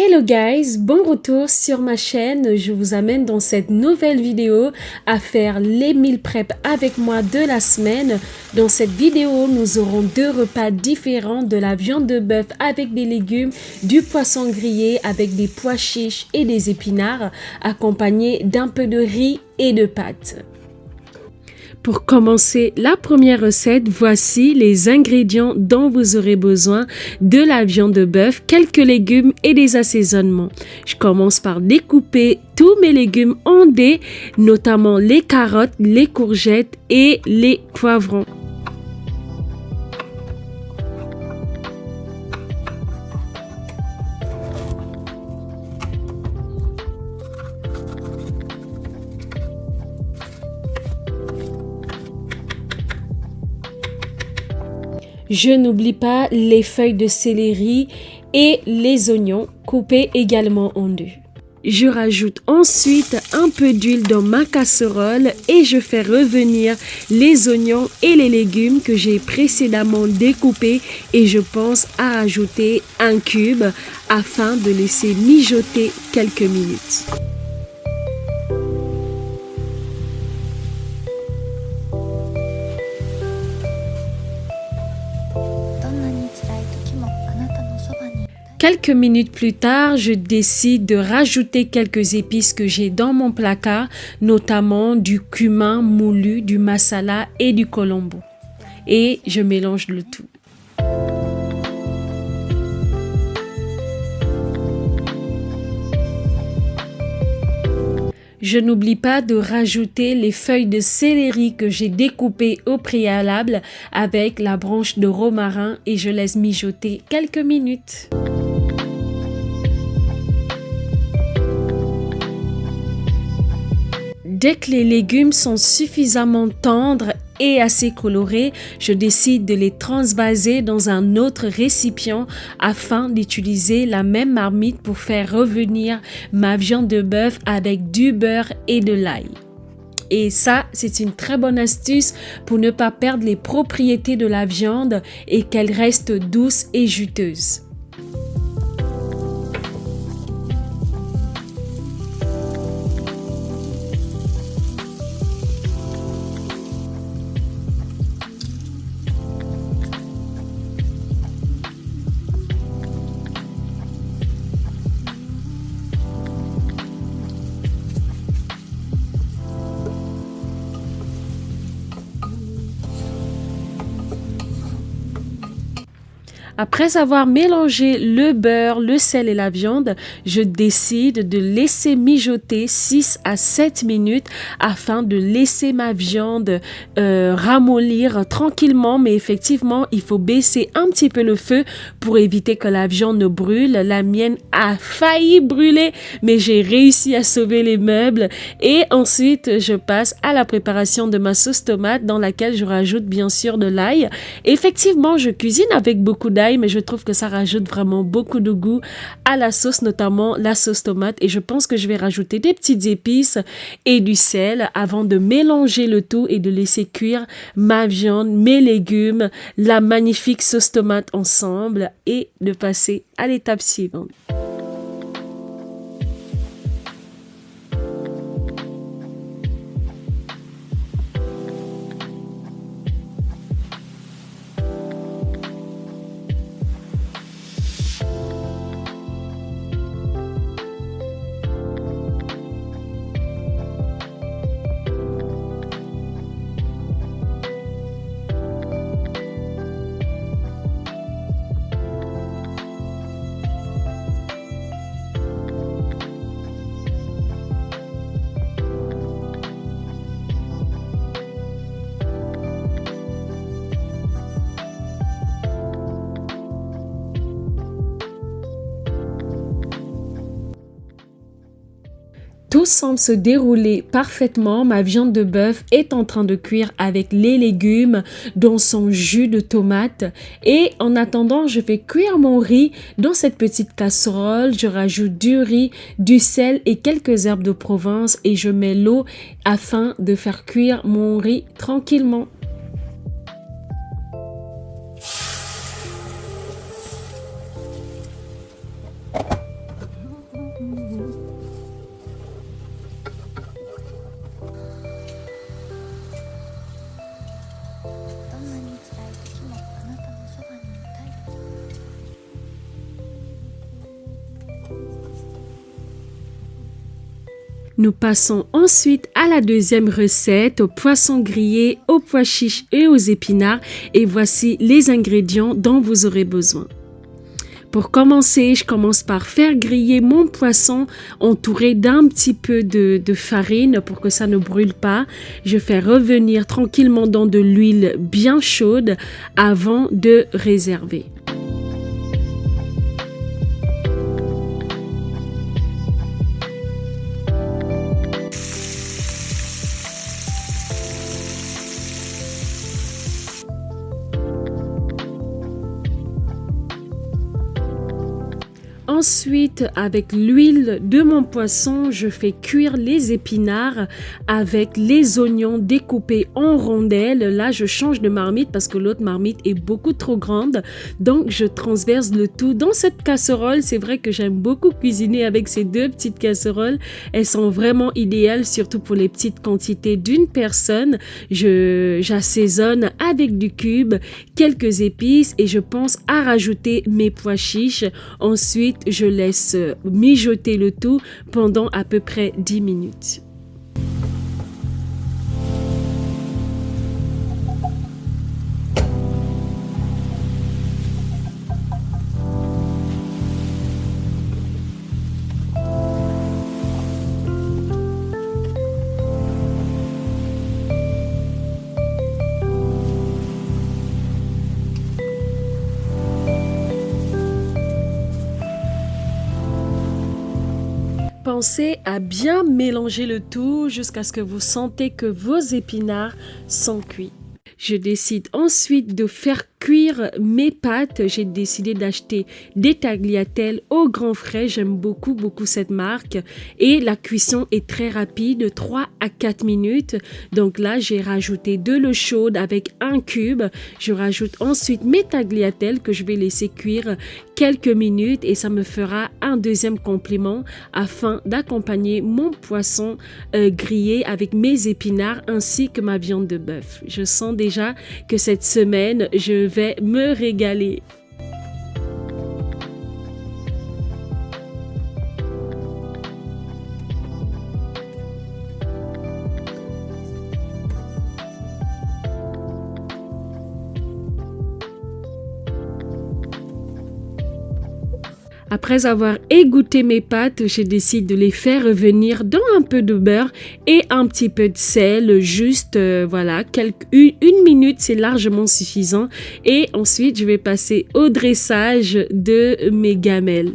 Hello guys, bon retour sur ma chaîne. Je vous amène dans cette nouvelle vidéo à faire les meal prep avec moi de la semaine. Dans cette vidéo, nous aurons deux repas différents, de la viande de bœuf avec des légumes, du poisson grillé avec des pois chiches et des épinards, accompagnés d'un peu de riz et de pâtes. Pour commencer la première recette, voici les ingrédients dont vous aurez besoin: de la viande de bœuf, quelques légumes et des assaisonnements. Je commence par découper tous mes légumes en dés, notamment les carottes, les courgettes et les poivrons. Je n'oublie pas les feuilles de céleri et les oignons coupés également en deux. Je rajoute ensuite un peu d'huile dans ma casserole et je fais revenir les oignons et les légumes que j'ai précédemment découpés et je pense à rajouter un cube afin de laisser mijoter quelques minutes. Quelques minutes plus tard, je décide de rajouter quelques épices que j'ai dans mon placard, notamment du cumin moulu, du masala et du colombo. Et je mélange le tout. Je n'oublie pas de rajouter les feuilles de céleri que j'ai découpées au préalable avec la branche de romarin et je laisse mijoter quelques minutes. Dès que les légumes sont suffisamment tendres et assez colorés, je décide de les transvaser dans un autre récipient afin d'utiliser la même marmite pour faire revenir ma viande de bœuf avec du beurre et de l'ail. Et ça, c'est une très bonne astuce pour ne pas perdre les propriétés de la viande et qu'elle reste douce et juteuse. Après avoir mélangé le beurre, le sel et la viande, je décide de laisser mijoter 6 à 7 minutes afin de laisser ma viande ramollir tranquillement. Mais effectivement, il faut baisser un petit peu le feu pour éviter que la viande ne brûle. La mienne a failli brûler, mais j'ai réussi à sauver les meubles. Et ensuite, je passe à la préparation de ma sauce tomate dans laquelle je rajoute bien sûr de l'ail. Effectivement, je cuisine avec beaucoup d'ail, mais je trouve que ça rajoute vraiment beaucoup de goût à la sauce, notamment la sauce tomate. Et je pense que je vais rajouter des petites épices et du sel avant de mélanger le tout et de laisser cuire ma viande, mes légumes, la magnifique sauce tomate ensemble et de passer à l'étape suivante. Tout semble se dérouler parfaitement. Ma viande de bœuf est en train de cuire avec les légumes dans son jus de tomate. Et en attendant, je vais cuire mon riz dans cette petite casserole. Je rajoute du riz, du sel et quelques herbes de Provence et je mets l'eau afin de faire cuire mon riz tranquillement. Nous passons ensuite à la deuxième recette, au poisson grillé, aux pois chiches et aux épinards. Et voici les ingrédients dont vous aurez besoin. Pour commencer, je commence par faire griller mon poisson entouré d'un petit peu de farine pour que ça ne brûle pas. Je fais revenir tranquillement dans de l'huile bien chaude avant de réserver. Ensuite, avec l'huile de mon poisson, je fais cuire les épinards avec les oignons découpés en rondelles. Là, je change de marmite parce que l'autre marmite est beaucoup trop grande. Donc, je transverse le tout dans cette casserole. C'est vrai que j'aime beaucoup cuisiner avec ces deux petites casseroles. Elles sont vraiment idéales, surtout pour les petites quantités d'une personne. J'assaisonne avec du cube, quelques épices et je pense à rajouter mes pois chiches. Ensuite, je laisse mijoter le tout pendant à peu près 10 minutes. Pensez à bien mélanger le tout jusqu'à ce que vous sentez que vos épinards sont cuits. Je décide ensuite de faire cuire mes pâtes. J'ai décidé d'acheter des tagliatelles au grand frais. J'aime beaucoup cette marque. Et la cuisson est très rapide, 3 à 4 minutes. Donc là, j'ai rajouté de l'eau chaude avec un cube. Je rajoute ensuite mes tagliatelles que je vais laisser cuire quelques minutes et ça me fera un deuxième complément afin d'accompagner mon poisson grillé avec mes épinards ainsi que ma viande de bœuf. Je sens déjà que cette semaine, je vais me régaler. Après avoir égoutté mes pâtes, je décide de les faire revenir dans un peu de beurre et un petit peu de sel, juste voilà, une minute, c'est largement suffisant. Et ensuite, je vais passer au dressage de mes gamelles.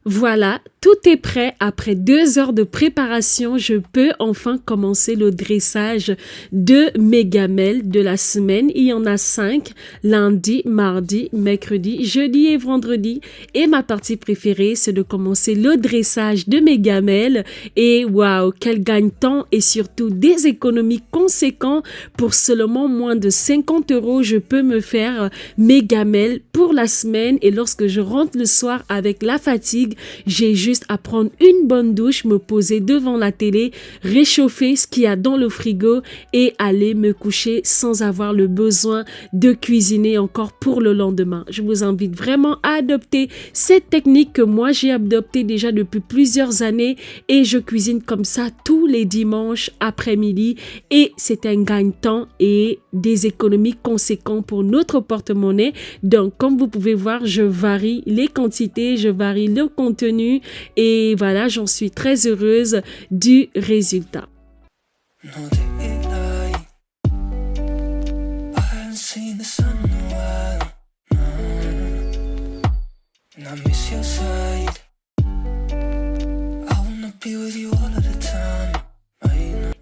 Voilà, tout est prêt. Après 2 heures de préparation, je peux enfin commencer le dressage de mes gamelles de la semaine. Il y en a 5, lundi, mardi, mercredi, jeudi et vendredi. Et ma partie préférée, c'est de commencer le dressage de mes gamelles. Et waouh, quel gagne-temps et surtout des économies conséquentes. Pour seulement moins de 50 €, je peux me faire mes gamelles pour la semaine. Et lorsque je rentre le soir avec la fatigue, j'ai juste à prendre une bonne douche, me poser devant la télé, réchauffer ce qu'il y a dans le frigo et aller me coucher sans avoir le besoin de cuisiner encore pour le lendemain. Je vous invite vraiment à adopter cette technique que moi j'ai adoptée déjà depuis plusieurs années et je cuisine comme ça tous les dimanches après-midi et c'est un gagne-temps et des économies conséquentes pour notre porte-monnaie. Donc comme vous pouvez voir, je varie les quantités, je varie le contenu et voilà, j'en suis très heureuse du résultat.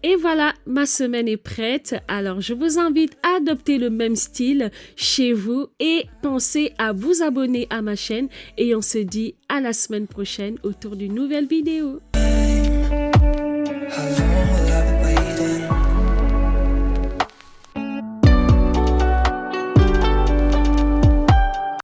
Et voilà, ma semaine est prête. Alors, je vous invite à adopter le même style chez vous et pensez à vous abonner à ma chaîne. Et on se dit à la semaine prochaine autour d'une nouvelle vidéo.